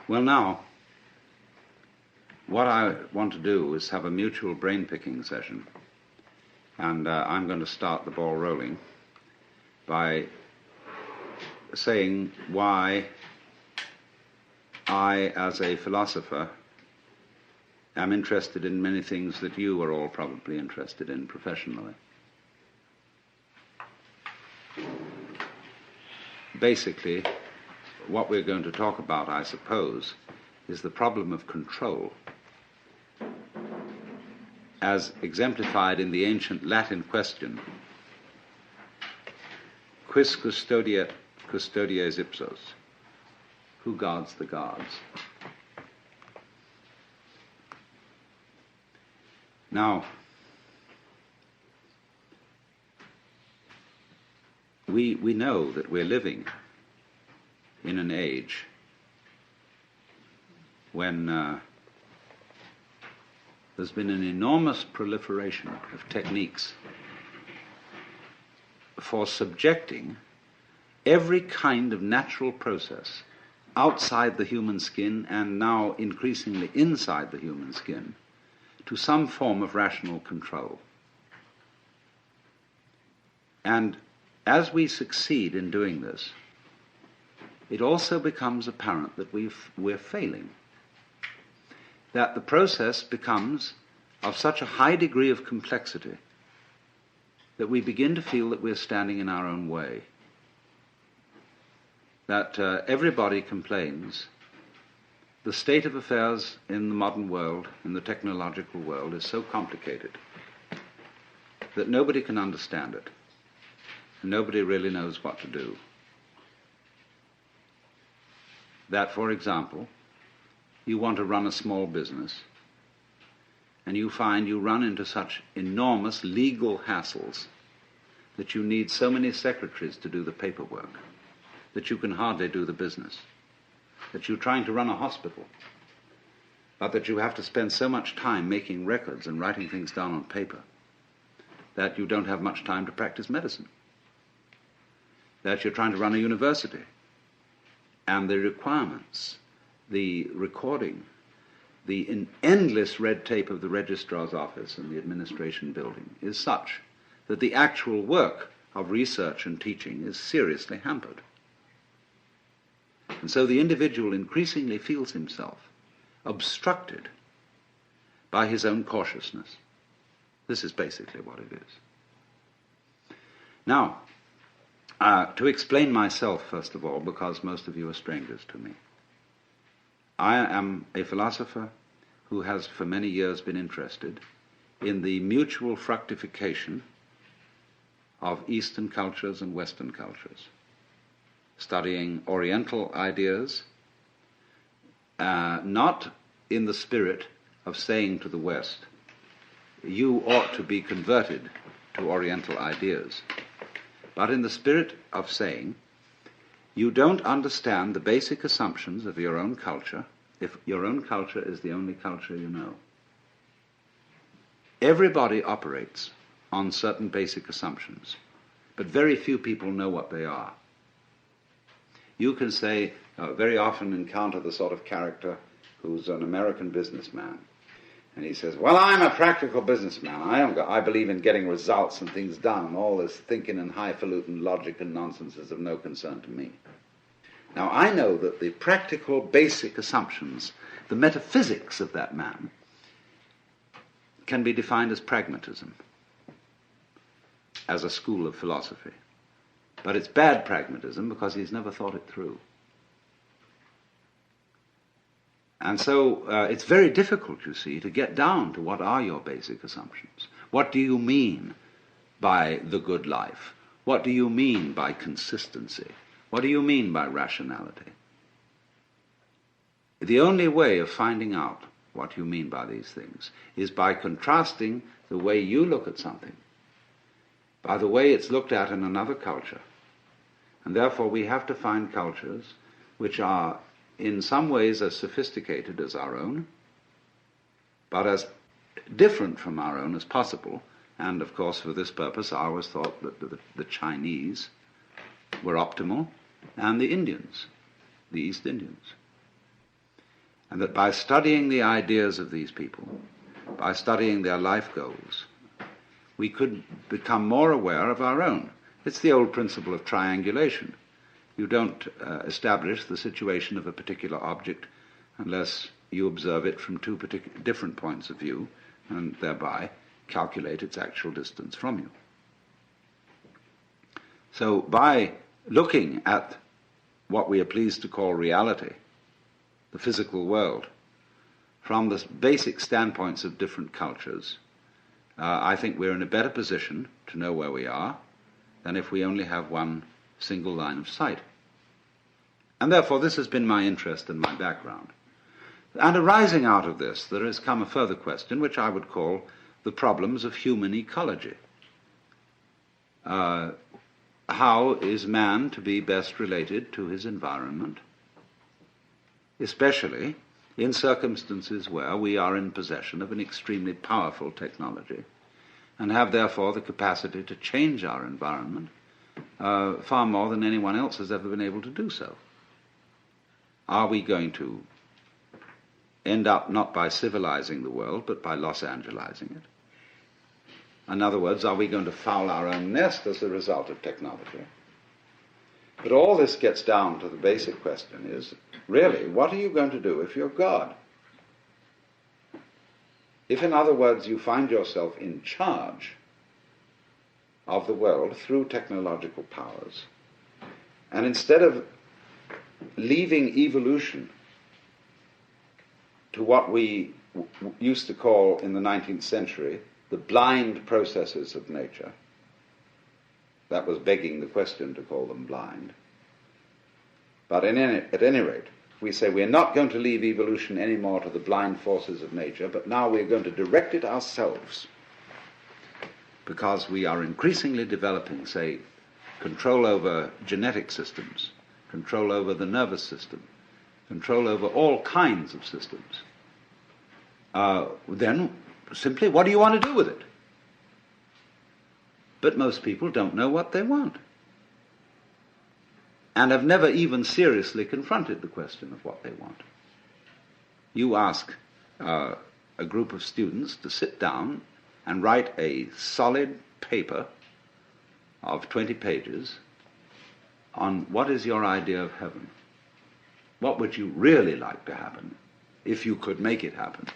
Well, now, what I want to do is have a mutual brain-picking session. And I'm going to start the ball rolling by saying why I, as a philosopher, am interested in many things that you are all probably interested in professionally. Basically, what we're going to talk about, I suppose, is the problem of control, as exemplified in the ancient Latin question, quis custodies ipsos? Who guards the guards? Now, we know that we're living in an age when there's been an enormous proliferation of techniques for subjecting every kind of natural process outside the human skin, and now increasingly inside the human skin, to some form of rational control. And as we succeed in doing this, it also becomes apparent that we're failing, that the process becomes of such a high degree of complexity that we begin to feel that we're standing in our own way, that everybody complains the state of affairs in the modern world, in the technological world, is so complicated that nobody can understand it, and nobody really knows what to do. That, for example, you want to run a small business, and you find you run into such enormous legal hassles that you need so many secretaries to do the paperwork that you can hardly do the business, that you're trying to run a hospital, but that you have to spend so much time making records and writing things down on paper that you don't have much time to practice medicine, that you're trying to run a university, and the requirements, the recording, the endless red tape of the registrar's office and the administration building is such that the actual work of research and teaching is seriously hampered. And so the individual increasingly feels himself obstructed by his own cautiousness. This is basically what it is. Now, to explain myself, first of all, because most of you are strangers to me, I am a philosopher who has for many years been interested in the mutual fructification of Eastern cultures and Western cultures, studying Oriental ideas, not in the spirit of saying to the West, you ought to be converted to Oriental ideas, but in the spirit of saying, you don't understand the basic assumptions of your own culture if your own culture is the only culture you know. Everybody operates on certain basic assumptions, but very few people know what they are. You can say, very often encounter the sort of character who's an American businessman, and he says, well, I'm a practical businessman. I believe in getting results and things done, and all this thinking and highfalutin logic and nonsense is of no concern to me. Now, I know that the practical basic assumptions, the metaphysics of that man, can be defined as pragmatism, as a school of philosophy. But it's bad pragmatism because he's never thought it through. And so it's very difficult, you see, to get down to what are your basic assumptions. What do you mean by the good life? What do you mean by consistency? What do you mean by rationality? The only way of finding out what you mean by these things is by contrasting the way you look at something by the way it's looked at in another culture. And therefore we have to find cultures which are in some ways as sophisticated as our own, but as different from our own as possible. And of course, for this purpose, I always thought that the Chinese were optimal, and the Indians, the East Indians. And that by studying the ideas of these people, by studying their life goals, we could become more aware of our own. It's the old principle of triangulation. You don't establish the situation of a particular object unless you observe it from two different points of view and thereby calculate its actual distance from you. So by looking at what we are pleased to call reality, the physical world, from the basic standpoints of different cultures, I think we're in a better position to know where we are than if we only have one single line of sight. And therefore this has been my interest and my background. And arising out of this, there has come a further question, which I would call the problems of human ecology. How is man to be best related to his environment, especially in circumstances where we are in possession of an extremely powerful technology and have therefore the capacity to change our environment far more than anyone else has ever been able to do so? Are we going to end up not by civilizing the world, but by Los Angelizing it? In other words, are we going to foul our own nest as a result of technology? But all this gets down to the basic question is, really, what are you going to do if you're God? If, in other words, you find yourself in charge of the world through technological powers, and instead of leaving evolution to what we used to call in the 19th century the blind processes of nature, that was begging the question to call them blind. But at any rate, we say we're not going to leave evolution anymore to the blind forces of nature, but now we're going to direct it ourselves, because we are increasingly developing, say, control over genetic systems, control over the nervous system, control over all kinds of systems. Then simply, what do you want to do with it? But most people don't know what they want, and have never even seriously confronted the question of what they want. You ask a group of students to sit down and write a solid paper of 20 pages on what is your idea of heaven. What would you really like to happen if you could make it happen?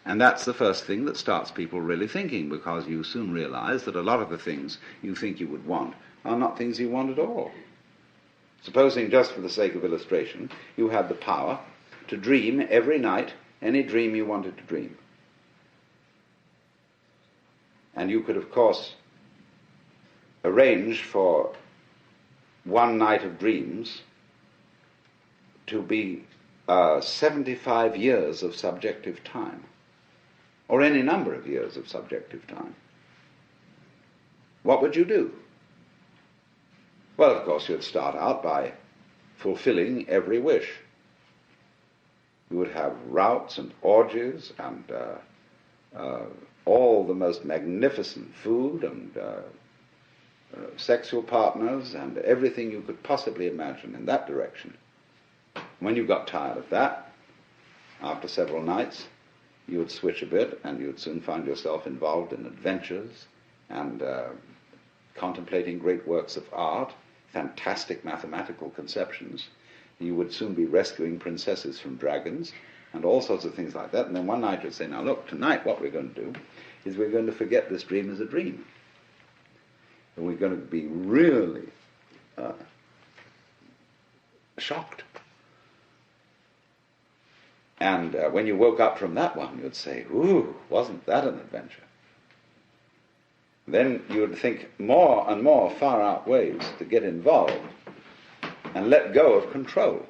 And that's the first thing that starts people really thinking, because you soon realize that a lot of the things you think you would want are not things you want at all. Supposing, just for the sake of illustration, you had the power to dream every night any dream you wanted to dream. And you could, of course, arrange for one night of dreams to be 75 years of subjective time, or any number of years of subjective time. What would you do? Well, of course, you'd start out by fulfilling every wish. You would have routs and orgies and all the most magnificent food and sexual partners and everything you could possibly imagine in that direction. When you got tired of that, after several nights, you would switch a bit and you would soon find yourself involved in adventures and contemplating great works of art, fantastic mathematical conceptions. You would soon be rescuing princesses from dragons and all sorts of things like that. And then one night you'd say, now look, tonight what we're going to do is we're going to forget this dream as a dream. And we're going to be really shocked. And when you woke up from that one, you'd say, ooh, wasn't that an adventure? Then you would think more and more far-out ways to get involved and let go of control,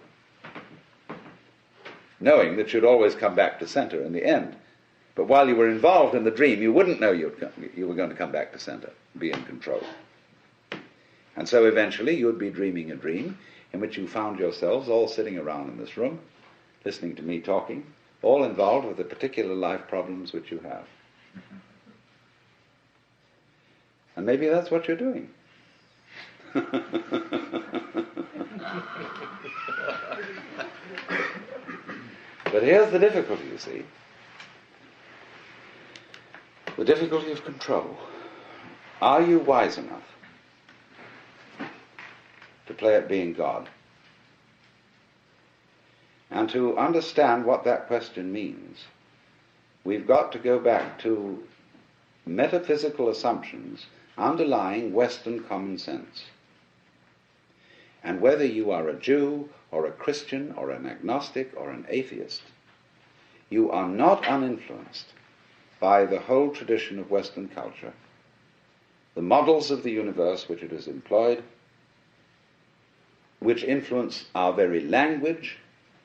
knowing that you'd always come back to center in the end. But while you were involved in the dream, you wouldn't know you were going to come back to center, be in control. And so eventually you'd be dreaming a dream in which you found yourselves all sitting around in this room, listening to me talking, all involved with the particular life problems which you have. And maybe that's what you're doing. But here's the difficulty, you see. The difficulty of control. Are you wise enough to play at being God? And to understand what that question means, we've got to go back to metaphysical assumptions underlying Western common sense. And whether you are a Jew or a Christian or an agnostic or an atheist, you are not uninfluenced by the whole tradition of Western culture, the models of the universe which it has employed, which influence our very language,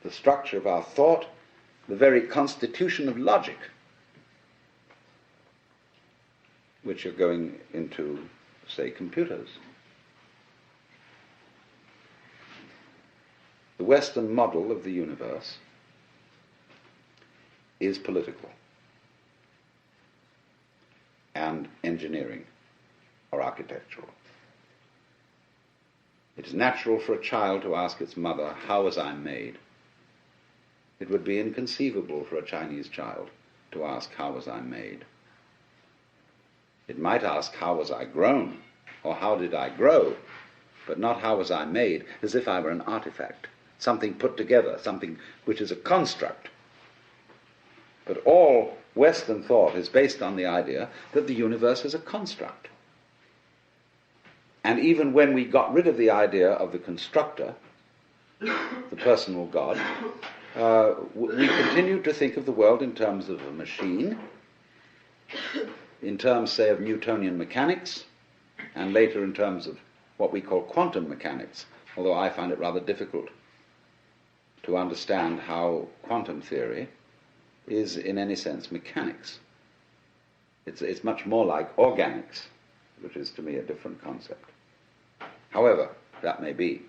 the structure of our thought, the very constitution of logic, which are going into, say, computers. The Western model of the universe is political and engineering or architectural. It is natural for a child to ask its mother, "How was I made?" It would be inconceivable for a Chinese child to ask, "How was I made?" It might ask, "How was I grown?" or "How did I grow?" but not "How was I made?" as if I were an artifact, something put together, something which is a construct. But all Western thought is based on the idea that the universe is a construct. And even when we got rid of the idea of the constructor, the personal God, we continued to think of the world in terms of a machine, in terms, say, of Newtonian mechanics, and later in terms of what we call quantum mechanics, although I find it rather difficult to understand how quantum theory is in any sense mechanics. It's much more like organics, which is to me a different concept. However, that may be.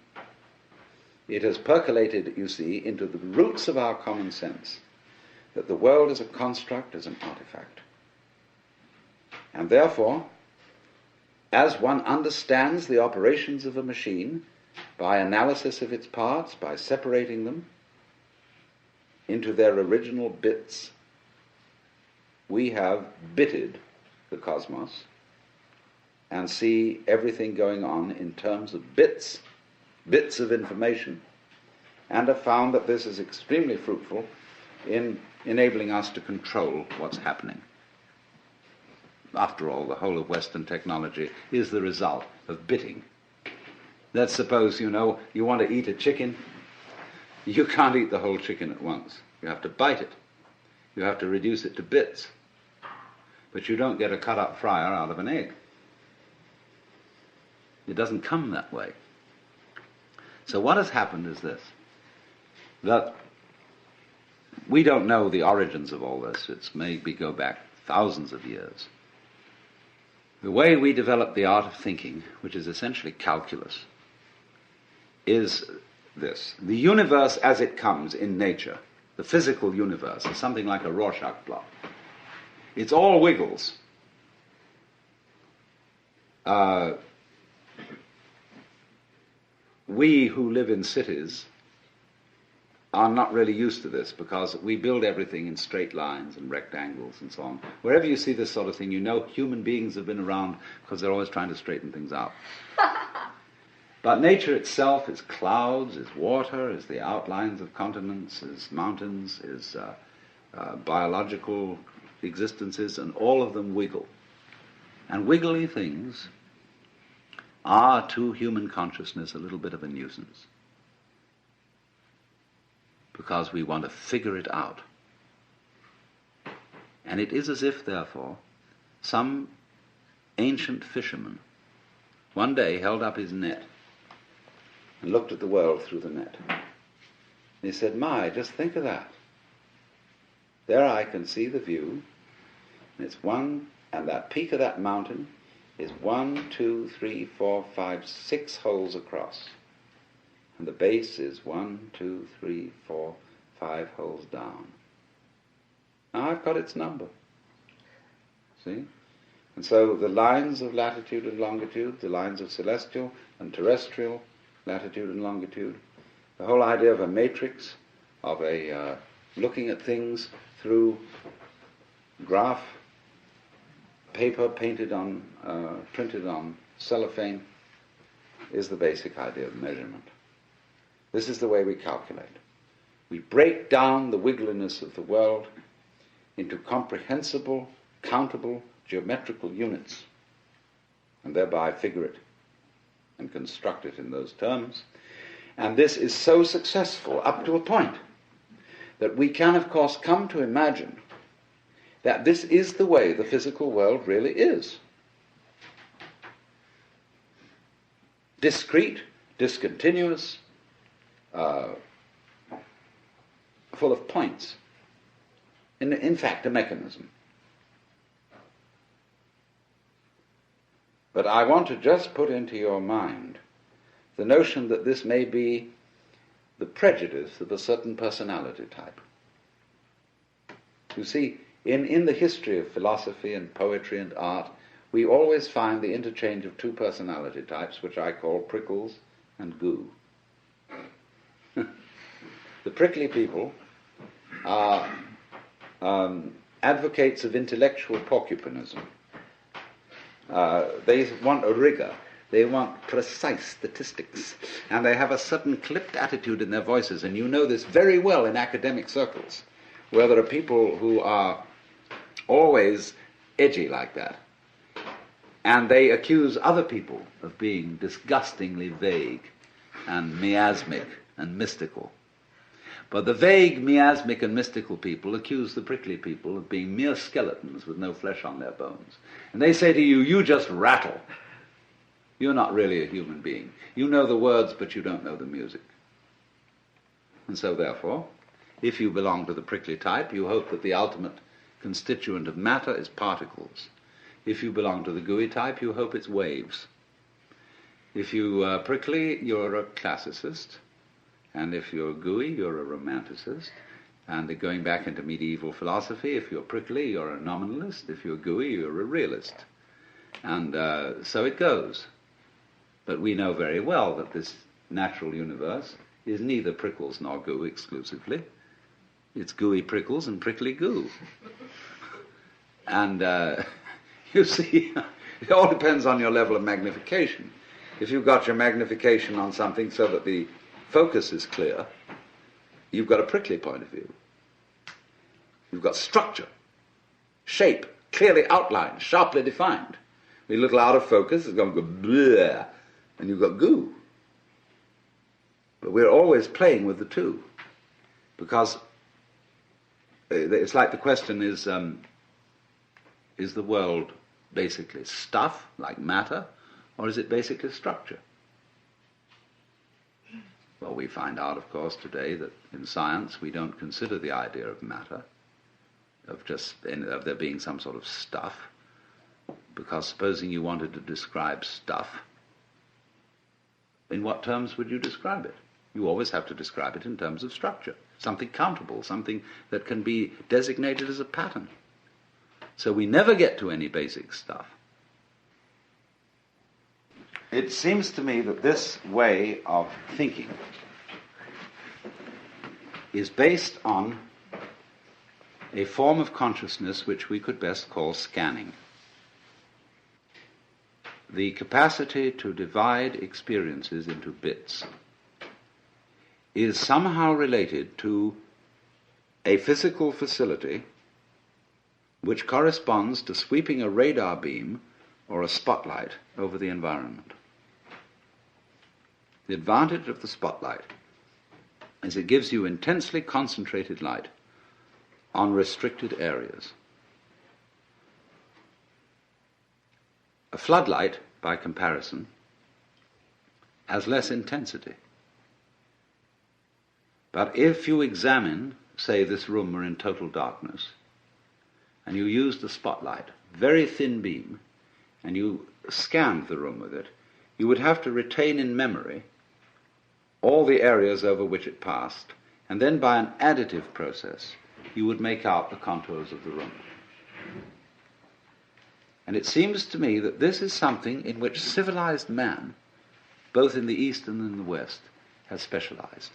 It has percolated, you see, into the roots of our common sense that the world is a construct, is an artifact. And therefore, as one understands the operations of a machine by analysis of its parts, by separating them into their original bits, we have bitted the cosmos and see everything going on in terms of bits of information, and have found that this is extremely fruitful in enabling us to control what's happening. After all, the whole of Western technology is the result of bitting. Let's suppose, you want to eat a chicken. You can't eat the whole chicken at once. You have to bite it. You have to reduce it to bits. But you don't get a cut-up fryer out of an egg. It doesn't come that way. So what has happened is this, that we don't know the origins of all this. It's maybe go back thousands of years. The way we develop the art of thinking, which is essentially calculus, is this. The universe as it comes in nature, the physical universe, is something like a Rorschach blot. It's all wiggles. We who live in cities are not really used to this because we build everything in straight lines and rectangles and so on. Wherever you see this sort of thing, you know human beings have been around because they're always trying to straighten things out. But nature itself is clouds, is water, is the outlines of continents, is mountains, is biological existences, and all of them wiggle. And wiggly things are to human consciousness a little bit of a nuisance, because we want to figure it out. And it is as if, therefore, some ancient fisherman one day held up his net and looked at the world through the net. And he said, "My, just think of that. There I can see the view, and it's one, and that peak of that mountain is 1, 2, 3, 4, 5, 6 holes across. And the base is 1, 2, 3, 4, 5 holes down. Now I've got its number. See? And so the lines of latitude and longitude, the lines of celestial and terrestrial latitude and longitude, the whole idea of a matrix, of a looking at things through graph, paper printed on cellophane, is the basic idea of measurement. This is the way we calculate. We break down the wiggliness of the world into comprehensible, countable, geometrical units, and thereby figure it and construct it in those terms. And this is so successful up to a point that we can, of course, come to imagine that this is the way the physical world really is. Discrete, discontinuous, full of points. In fact, a mechanism. But I want to just put into your mind the notion that this may be the prejudice of a certain personality type. You see, in the history of philosophy and poetry and art, we always find the interchange of two personality types, which I call prickles and goo. The prickly people are advocates of intellectual porcupinism. They want a rigor. They want precise statistics. And they have a certain clipped attitude in their voices. And you know this very well in academic circles, where there are people who are always edgy like that. And they accuse other people of being disgustingly vague and miasmic and mystical. But the vague, miasmic, and mystical people accuse the prickly people of being mere skeletons with no flesh on their bones. And they say to you, you just rattle. You're not really a human being. You know the words, but you don't know the music. And so, therefore, if you belong to the prickly type, you hope that the ultimate constituent of matter is particles. If you belong to the gooey type, you hope it's waves. If you are prickly, you're a classicist. And if you're gooey, you're a romanticist. And going back into medieval philosophy, if you're prickly, you're a nominalist. If you're gooey, you're a realist. And so it goes. But we know very well that this natural universe is neither prickles nor goo exclusively. It's gooey prickles and prickly goo. And you see, it all depends on your level of magnification. If you've got your magnification on something so that the focus is clear, you've got a prickly point of view. You've got structure, shape, clearly outlined, sharply defined. A little out of focus, it's going to go bleh, and you've got goo. But we're always playing with the two, because it's like the question is the world basically stuff, like matter, or is it basically structure? Well, we find out, of course, today that in science we don't consider the idea of matter, of there being some sort of stuff, because supposing you wanted to describe stuff, in what terms would you describe it? You always have to describe it in terms of structure, something countable, something that can be designated as a pattern. So we never get to any basic stuff. It seems to me that this way of thinking is based on a form of consciousness which we could best call scanning. The capacity to divide experiences into bits is somehow related to a physical facility which corresponds to sweeping a radar beam or a spotlight over the environment. The advantage of the spotlight is it gives you intensely concentrated light on restricted areas. A floodlight, by comparison, has less intensity. But if you examine, say, this room were in total darkness, and you used the spotlight, very thin beam, and you scanned the room with it, you would have to retain in memory all the areas over which it passed, and then by an additive process, you would make out the contours of the room. And it seems to me that this is something in which civilized man, both in the East and in the West, has specialized.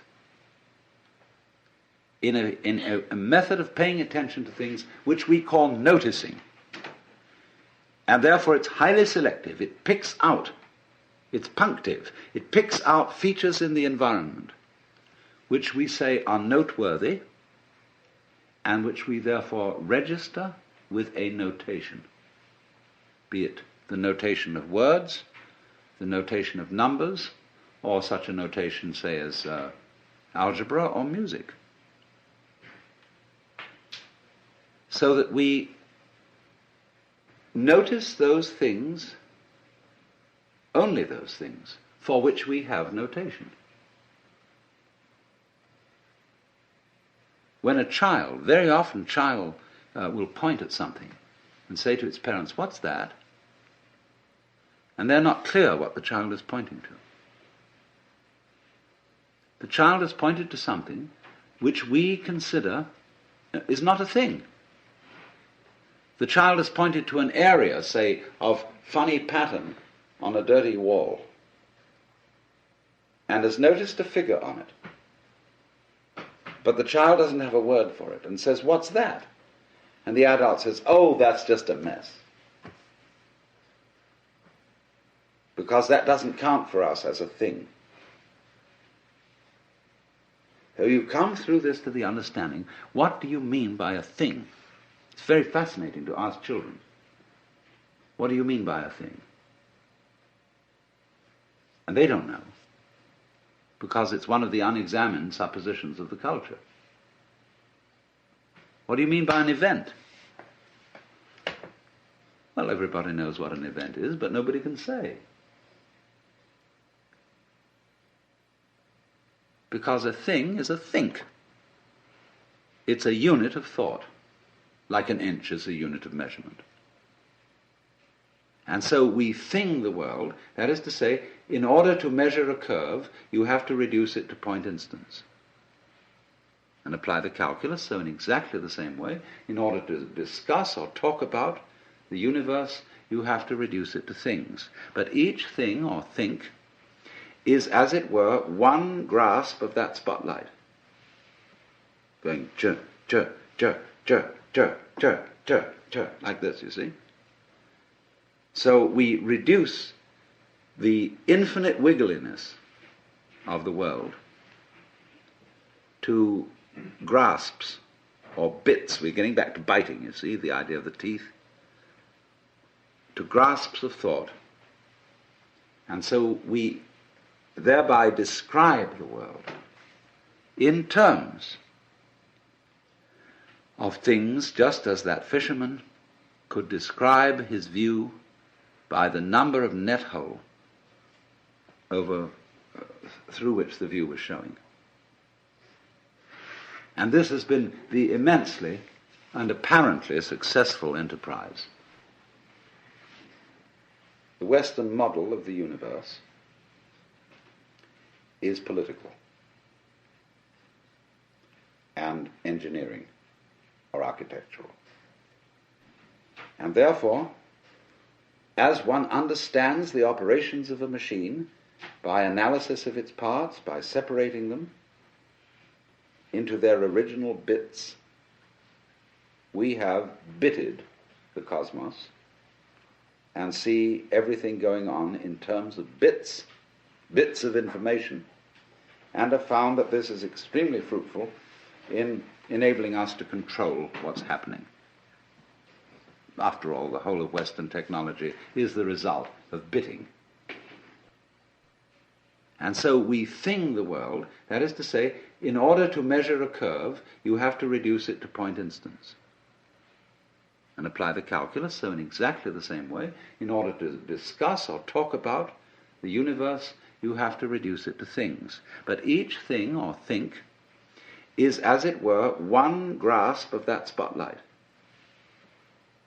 in a method of paying attention to things which we call noticing. And therefore it's highly selective. It picks out, it's punctive, it picks out features in the environment which we say are noteworthy and which we therefore register with a notation, be it the notation of words, the notation of numbers, or such a notation, say, as algebra or music. So that we notice those things, only those things, for which we have notation. When a child, very often a child will point at something and say to its parents, "What's that?" And they're not clear what the child is pointing to. The child has pointed to something which we consider is not a thing. The child has pointed to an area, say, of funny pattern on a dirty wall, and has noticed a figure on it. But the child doesn't have a word for it and says, "What's that?" And the adult says, "Oh, that's just a mess." Because that doesn't count for us as a thing. So you come through this to the understanding, what do you mean by a thing? It's very fascinating to ask children, what do you mean by a thing? And they don't know, because it's one of the unexamined suppositions of the culture. What do you mean by an event? Well, everybody knows what an event is, but nobody can say. Because a thing is a think. It's a unit of thought, like an inch is a unit of measurement. And so we thing the world, that is to say, in order to measure a curve, you have to reduce it to point instants. And apply the calculus, so in exactly the same way, in order to discuss or talk about the universe, you have to reduce it to things. But each thing or think is, as it were, one grasp of that spotlight. Going chur, chur, chur, chur, chur, chur, chur, chur, like this, you see. So we reduce the infinite wiggliness of the world to grasps or bits. We're getting back to biting, you see, the idea of the teeth. To grasps of thought. And so we thereby describe the world in terms of things, just as that fisherman could describe his view by the number of net hole through which the view was showing. And this has been the immensely and apparently successful enterprise. The Western model of the universe is political and engineering or architectural. And therefore, as one understands the operations of a machine by analysis of its parts, by separating them into their original bits, we have bitted the cosmos and see everything going on in terms of bits of information, and have found that this is extremely fruitful in enabling us to control what's happening. After all, the whole of Western technology is the result of bitting. And so we thing the world, that is to say, in order to measure a curve, you have to reduce it to point instants. And apply the calculus, so in exactly the same way, in order to discuss or talk about the universe, you have to reduce it to things. But each thing or think is, as it were, one grasp of that spotlight.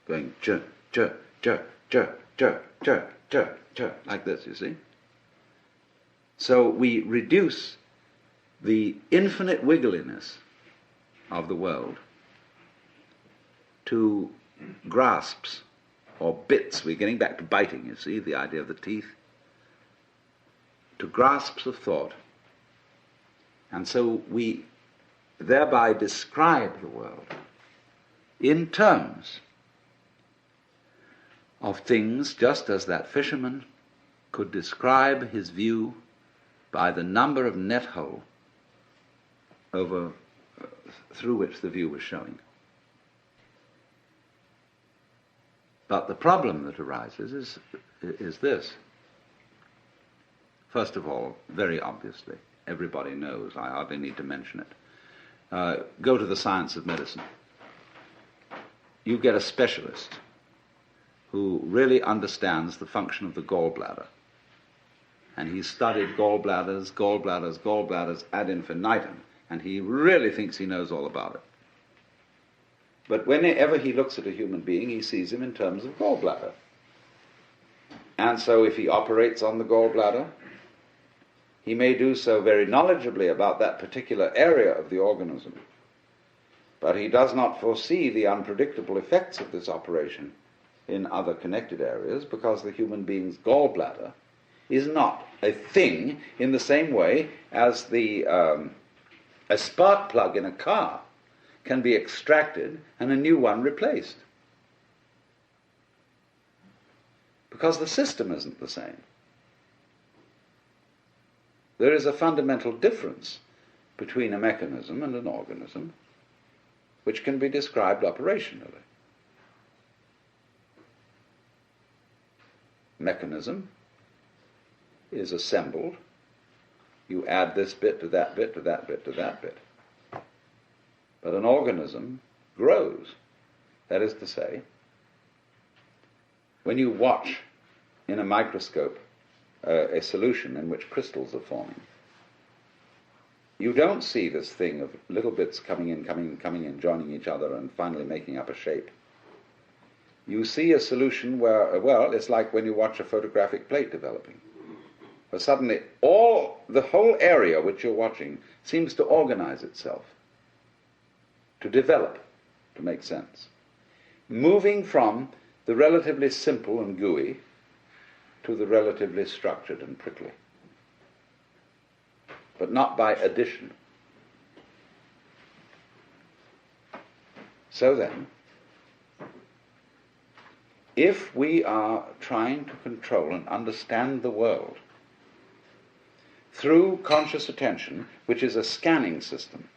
Going chur, chur, chur, chur, chur, chur, chur, chur, like this, you see. So we reduce the infinite wiggliness of the world to grasps or bits. We're getting back to biting, you see, the idea of the teeth. To grasps of thought. And so we thereby describe the world in terms of things, just as that fisherman could describe his view by the number of net hole over through which the view was showing. But the problem that arises is this. First of all, very obviously, everybody knows, I hardly need to mention it. Go to the science of medicine. You get a specialist who really understands the function of the gallbladder. And he's studied gallbladders ad infinitum, and he really thinks he knows all about it. But whenever he looks at a human being, he sees him in terms of gallbladder. And so if he operates on the gallbladder, he may do so very knowledgeably about that particular area of the organism, but he does not foresee the unpredictable effects of this operation in other connected areas, because the human being's gallbladder is not a thing in the same way as a spark plug in a car can be extracted and a new one replaced. Because the system isn't the same. There is a fundamental difference between a mechanism and an organism which can be described operationally. Mechanism is assembled. You add this bit to that bit to that bit to that bit. But an organism grows. That is to say, when you watch in a microscope a solution in which crystals are forming, you don't see this thing of little bits coming in, joining each other and finally making up a shape. You see a solution where, well, it's like when you watch a photographic plate developing. Where suddenly the whole area which you're watching seems to organize itself, to develop, to make sense. Moving from the relatively simple and gooey to the relatively structured and prickly. But not by addition. So then, if we are trying to control and understand the world through conscious attention, which is a scanning system,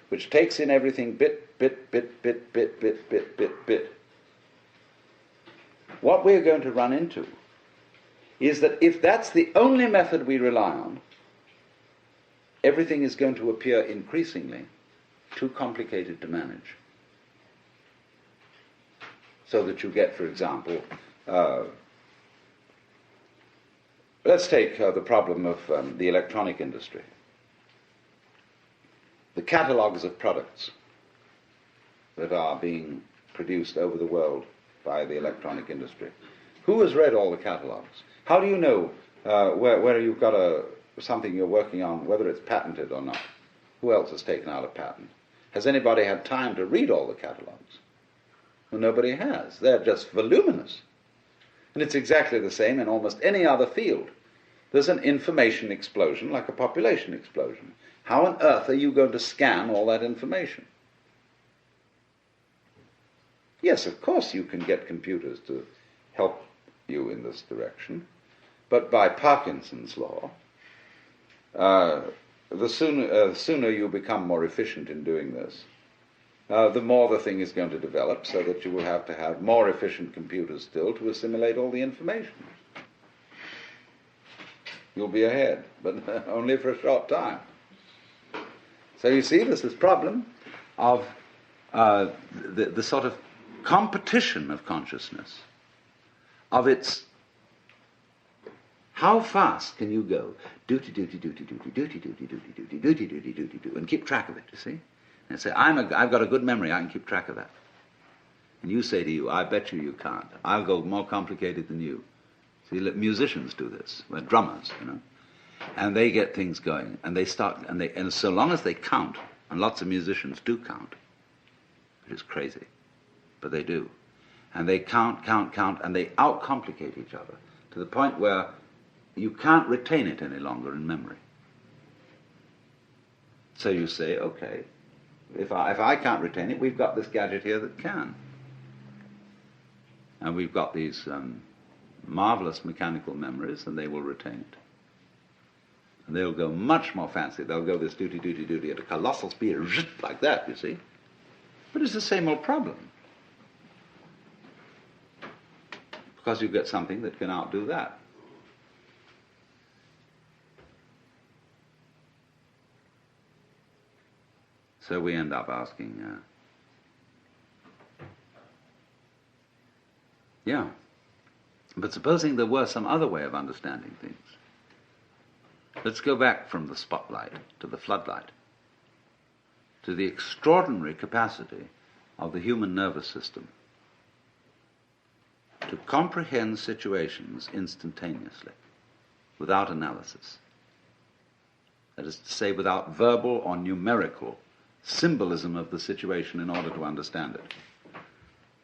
which takes in everything bit, what we're going to run into is that if that's the only method we rely on, everything is going to appear increasingly too complicated to manage. So that you get, for example, let's take the problem of the electronic industry. The catalogues of products that are being produced over the world by the electronic industry. Who has read all the catalogues? How do you know where you've got something you're working on, whether it's patented or not? Who else has taken out a patent? Has anybody had time to read all the catalogues? Well, nobody has. They're just voluminous. And it's exactly the same in almost any other field. There's an information explosion like a population explosion. How on earth are you going to scan all that information? Yes, of course you can get computers to help you in this direction, but by Parkinson's law, the sooner you become more efficient in doing this, the more the thing is going to develop, so that you will have to have more efficient computers still to assimilate all the information. You'll be ahead, but only for a short time. So you see, there's this problem of the sort of competition of consciousness, of its how fast can you go, duty, duty, duty, duty, duty, duty, duty, duty, duty, duty, duty, duty, and keep track of it, you see? And say, I've got a good memory, I can keep track of that. And you say to you, I bet you can't. I'll go more complicated than you. See, musicians do this, well, drummers, you know. And they get things going, and they start, and so long as they count, and lots of musicians do count, which is crazy, but they do. And they count, and they outcomplicate each other to the point where you can't retain it any longer in memory. So you say, okay, If I can't retain it, we've got this gadget here that can. And we've got these marvelous mechanical memories, and they will retain it. And they'll go much more fancy. They'll go this duty at a colossal speed, like that, you see. But it's the same old problem. Because you get something that can outdo that. So we end up asking, but supposing there were some other way of understanding things. Let's go back from the spotlight to the floodlight, to the extraordinary capacity of the human nervous system to comprehend situations instantaneously, without analysis. That is to say, without verbal or numerical symbolism of the situation in order to understand it.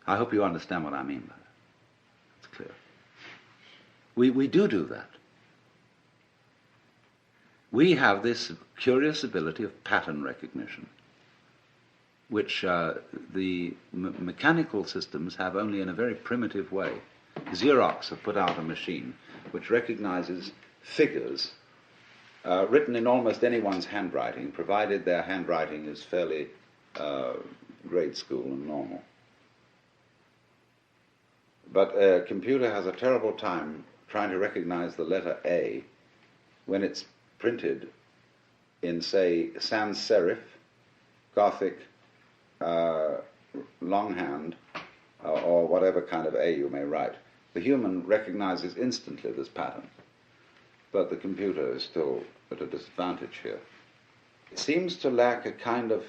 I hope you understand what I mean by that. It's clear. We do that. We have this curious ability of pattern recognition, which the mechanical systems have only in a very primitive way. Xerox have put out a machine which recognizes figures written in almost anyone's handwriting, provided their handwriting is fairly grade school and normal. But a computer has a terrible time trying to recognize the letter A when it's printed in, say, sans serif, Gothic, longhand, or whatever kind of A you may write. The human recognizes instantly this pattern, but the computer is still at a disadvantage here. It seems to lack a kind of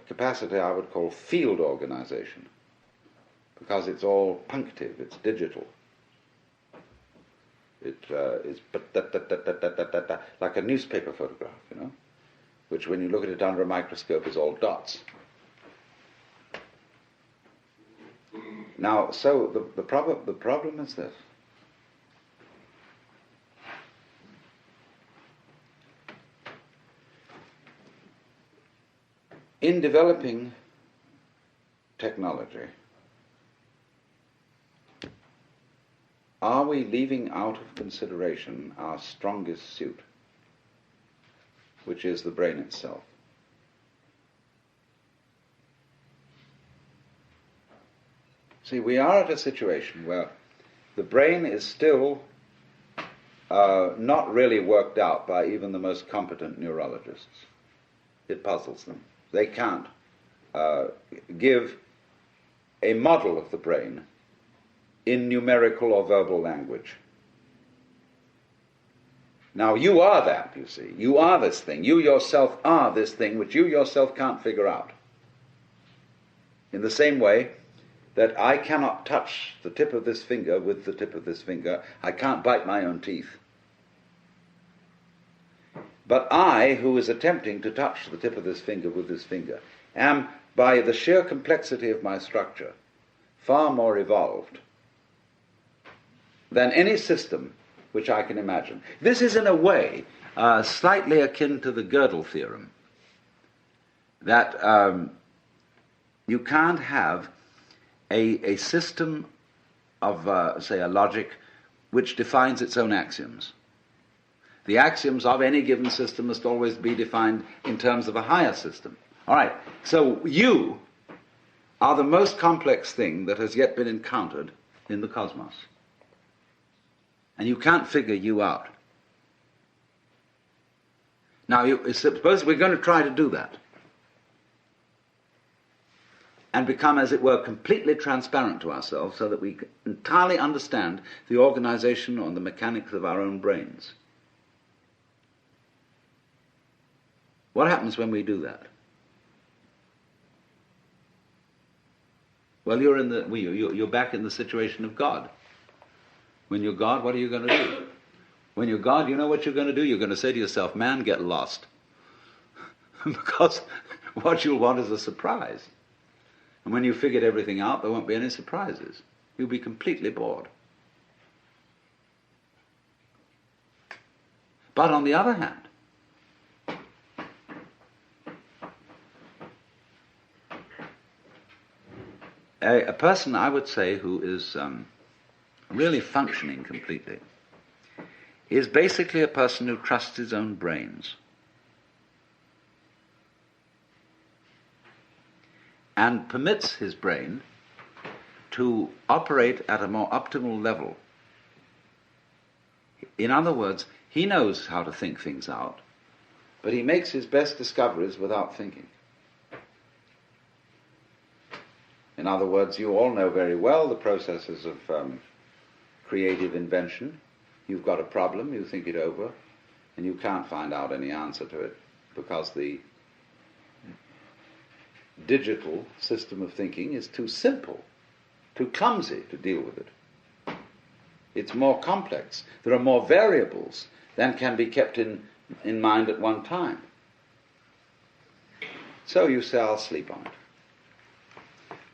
capacity I would call field organization, because it's all punctive, it's digital. It is like a newspaper photograph, you know, which when you look at it under a microscope is all dots. Now, so the problem is this. In developing technology, are we leaving out of consideration our strongest suit, which is the brain itself? See, we are at a situation where the brain is still not really worked out by even the most competent neurologists. It puzzles them. They can't give a model of the brain in numerical or verbal language. Now, you are that, you see. You are this thing. You yourself are this thing which you yourself can't figure out. In the same way that I cannot touch the tip of this finger with the tip of this finger, I can't bite my own teeth. But I, who is attempting to touch the tip of this finger with this finger, am, by the sheer complexity of my structure, far more evolved than any system which I can imagine. This is, in a way, slightly akin to the Gödel theorem, that you can't have a system of, say, a logic which defines its own axioms. The axioms of any given system must always be defined in terms of a higher system. All right, so you are the most complex thing that has yet been encountered in the cosmos. And you can't figure you out. Now, suppose we're going to try to do that and become, as it were, completely transparent to ourselves so that we entirely understand the organization and the mechanics of our own brains. What happens when we do that? Well, you're back in the situation of God. When you're God, what are you going to do? When you're God, you know what you're going to do? You're going to say to yourself, man, get lost. Because what you'll want is a surprise. And when you've figured everything out, there won't be any surprises. You'll be completely bored. But on the other hand, A person, I would say, who is really functioning completely is basically a person who trusts his own brains and permits his brain to operate at a more optimal level. In other words, he knows how to think things out, but he makes his best discoveries without thinking. In other words, you all know very well the processes of creative invention. You've got a problem, you think it over, and you can't find out any answer to it because the digital system of thinking is too simple, too clumsy to deal with it. It's more complex. There are more variables than can be kept in mind at one time. So you say, I'll sleep on it.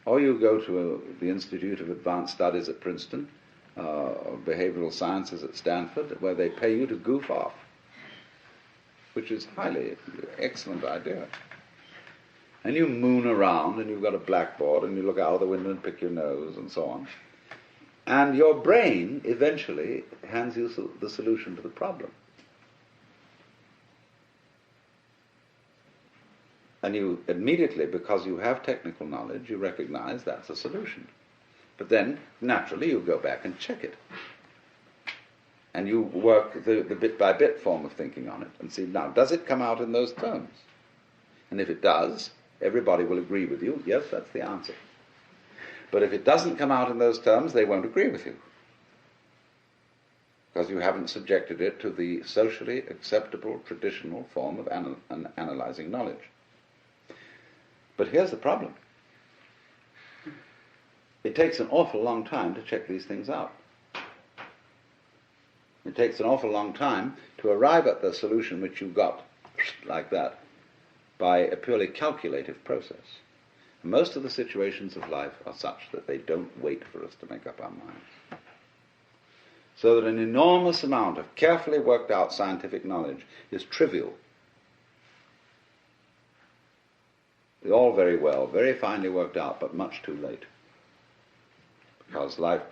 Or you go to the Institute of Advanced Studies at Princeton, or Behavioral Sciences at Stanford, where they pay you to goof off, which is highly excellent idea. And you moon around, and you've got a blackboard, and you look out of the window and pick your nose, and so on. And your brain eventually hands you the solution to the problem. And you immediately, because you have technical knowledge, you recognize that's a solution. But then, naturally, you go back and check it. And you work the bit-by-bit form of thinking on it and see, now, does it come out in those terms? And if it does, everybody will agree with you, yes, that's the answer. But if it doesn't come out in those terms, they won't agree with you, because you haven't subjected it to the socially acceptable, traditional form of analyzing knowledge. But here's the problem. It takes an awful long time to check these things out. It takes an awful long time to arrive at the solution which you got like that by a purely calculative process. Most of the situations of life are such that they don't wait for us to make up our minds. So that an enormous amount of carefully worked out scientific knowledge is trivial. It's all very well, very finely worked out, but much too late. Because life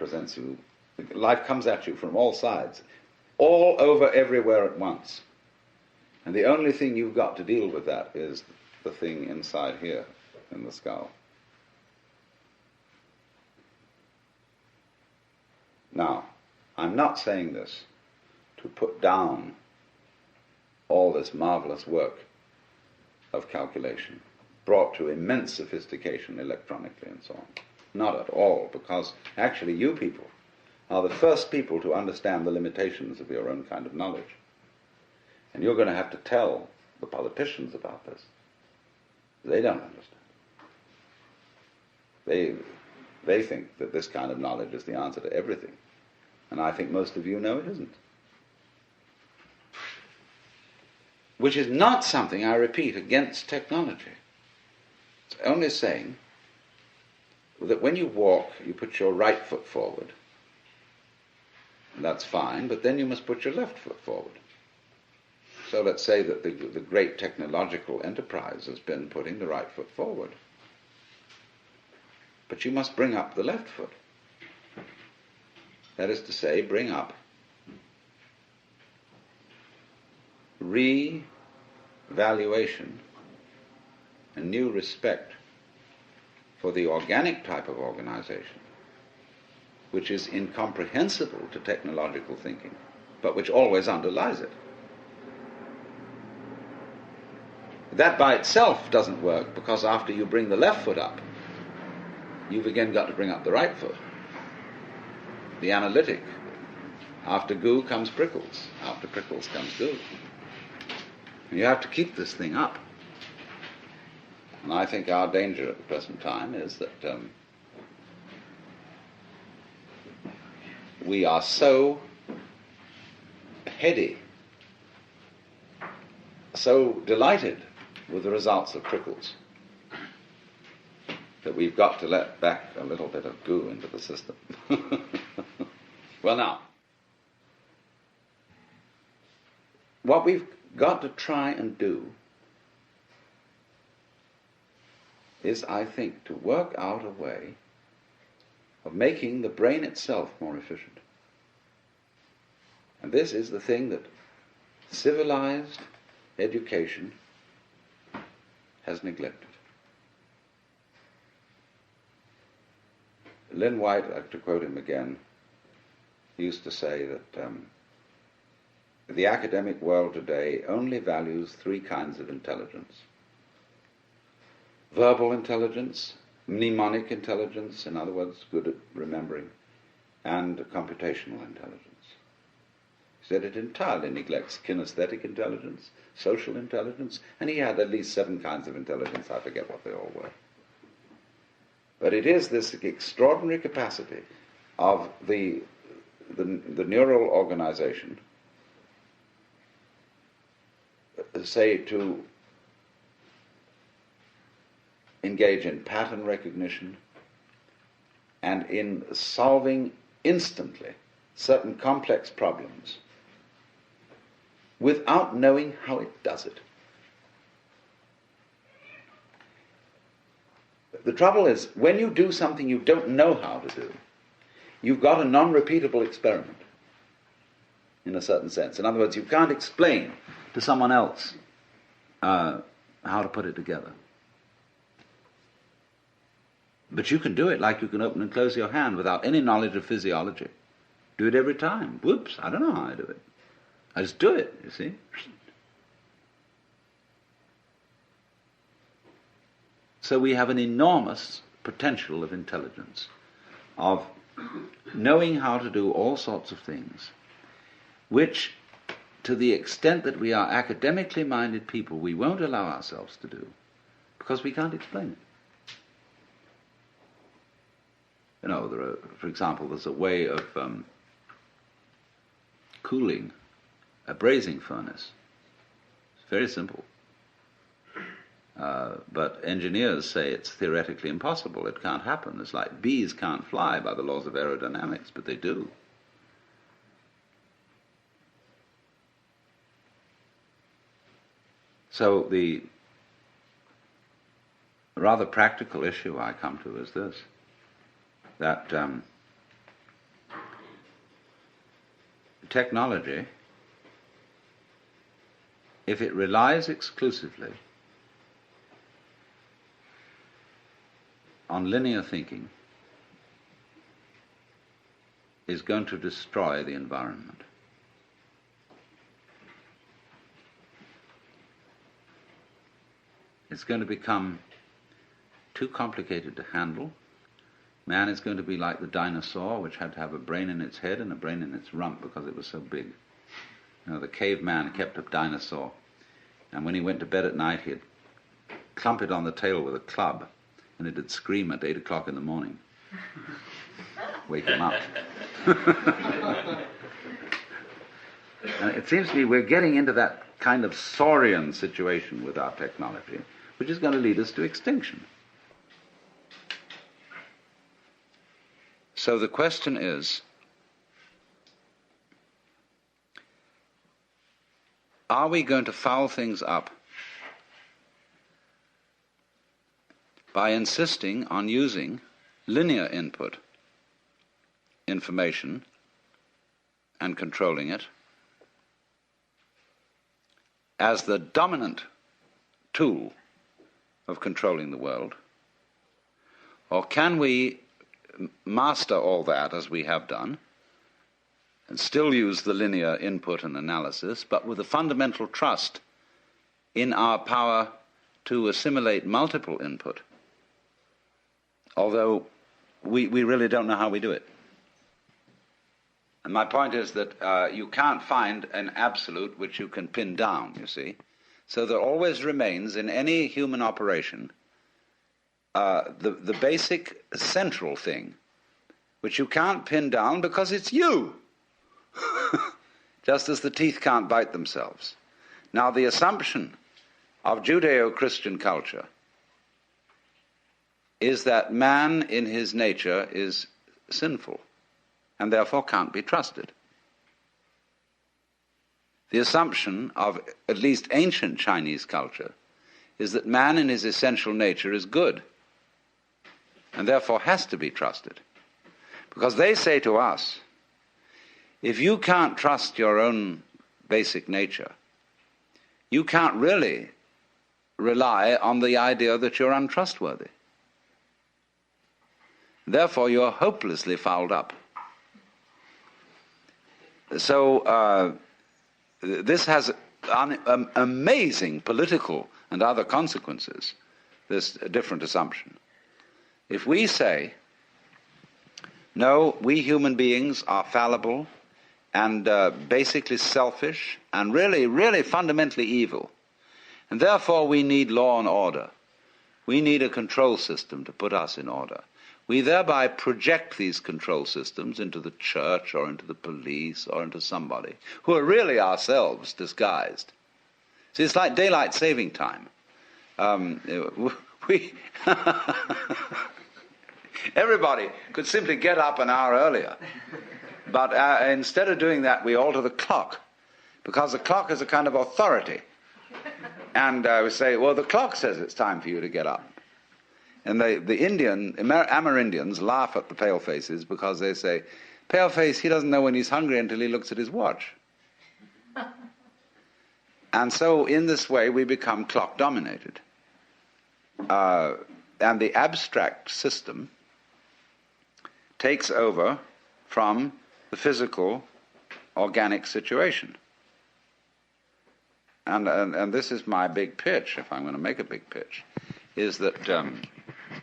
comes at you from all sides, all over, everywhere at once. And the only thing you've got to deal with that is the thing inside here, in the skull. Now, I'm not saying this to put down all this marvelous work of calculation, brought to immense sophistication electronically and so on. Not at all, because actually you people are the first people to understand the limitations of your own kind of knowledge. And you're going to have to tell the politicians about this. They don't understand. They think that this kind of knowledge is the answer to everything. And I think most of you know it isn't. Which is not something, I repeat, against technology. It's only saying that when you walk, you put your right foot forward. And that's fine, but then you must put your left foot forward. So let's say that the great technological enterprise has been putting the right foot forward. But you must bring up the left foot. That is to say, bring up re-valuation and new respect for the organic type of organization, which is incomprehensible to technological thinking, but which always underlies it. That by itself doesn't work, because after you bring the left foot up, you've again got to bring up the right foot. The analytic. After goo comes prickles. After prickles comes goo. And you have to keep this thing up. And I think our danger at the present time is that we are so heady, so delighted with the results of prickles, that we've got to let back a little bit of goo into the system. Well, now, what we've got to try and do is, I think, to work out a way of making the brain itself more efficient. And this is the thing that civilized education has neglected. Lynn White, to quote him again, used to say that the academic world today only values three kinds of intelligence: verbal intelligence, mnemonic intelligence, in other words, good at remembering, and computational intelligence. He said it entirely neglects kinesthetic intelligence, social intelligence, and he had at least 7 kinds of intelligence. I forget what they all were. But it is this extraordinary capacity of the neural organization, say, to engage in pattern recognition and in solving instantly certain complex problems without knowing how it does it. The trouble is, when you do something you don't know how to do, you've got a non-repeatable experiment, in a certain sense. In other words, you can't explain to someone else how to put it together. But you can do it like you can open and close your hand without any knowledge of physiology. Do it every time. Whoops, I don't know how I do it. I just do it, you see. So we have an enormous potential of intelligence, of knowing how to do all sorts of things, which, to the extent that we are academically minded people, we won't allow ourselves to do, because we can't explain it. You know, for example, there's a way of cooling a brazing furnace. It's very simple. But engineers say it's theoretically impossible. It can't happen. It's like bees can't fly by the laws of aerodynamics, but they do. So the rather practical issue I come to is this, that technology, if it relies exclusively on linear thinking, is going to destroy the environment. It's going to become too complicated to handle. Man is going to be like the dinosaur, which had to have a brain in its head and a brain in its rump because it was so big. You know, the caveman kept a dinosaur, and when he went to bed at night, he'd clump it on the tail with a club, and it'd scream at 8 o'clock in the morning. Wake him up. And it seems to me we're getting into that kind of saurian situation with our technology, which is going to lead us to extinction. So the question is, are we going to foul things up by insisting on using linear input information and controlling it as the dominant tool of controlling the world? Or can we master all that as we have done and still use the linear input and analysis, but with a fundamental trust in our power to assimilate multiple input, although we really don't know how we do it? And my point is that you can't find an absolute which you can pin down, you see. So there always remains in any human operation the basic central thing, which you can't pin down because it's you, just as the teeth can't bite themselves. Now, the assumption of Judeo-Christian culture is that man in his nature is sinful and therefore can't be trusted. The assumption of at least ancient Chinese culture is that man in his essential nature is good and therefore has to be trusted. Because they say to us, if you can't trust your own basic nature, you can't really rely on the idea that you're untrustworthy. Therefore, you're hopelessly fouled up. So this has amazing political and other consequences, this different assumption. If we say, no, we human beings are fallible and basically selfish and really, really fundamentally evil, and therefore we need law and order. We need a control system to put us in order. We thereby project these control systems into the church or into the police or into somebody who are really ourselves disguised. See, it's like daylight saving time. Everybody could simply get up an hour earlier. But instead of doing that, we alter the clock, because the clock is a kind of authority. And we say, well, the clock says it's time for you to get up. And the Amerindians laugh at the palefaces because they say, paleface, he doesn't know when he's hungry until he looks at his watch. And so in this way we become clock dominated. And the abstract system takes over from the physical, organic situation. And this is my big pitch, if I'm going to make a big pitch, is that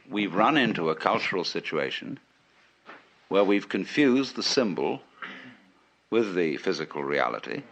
we've run into a cultural situation where we've confused the symbol with the physical reality,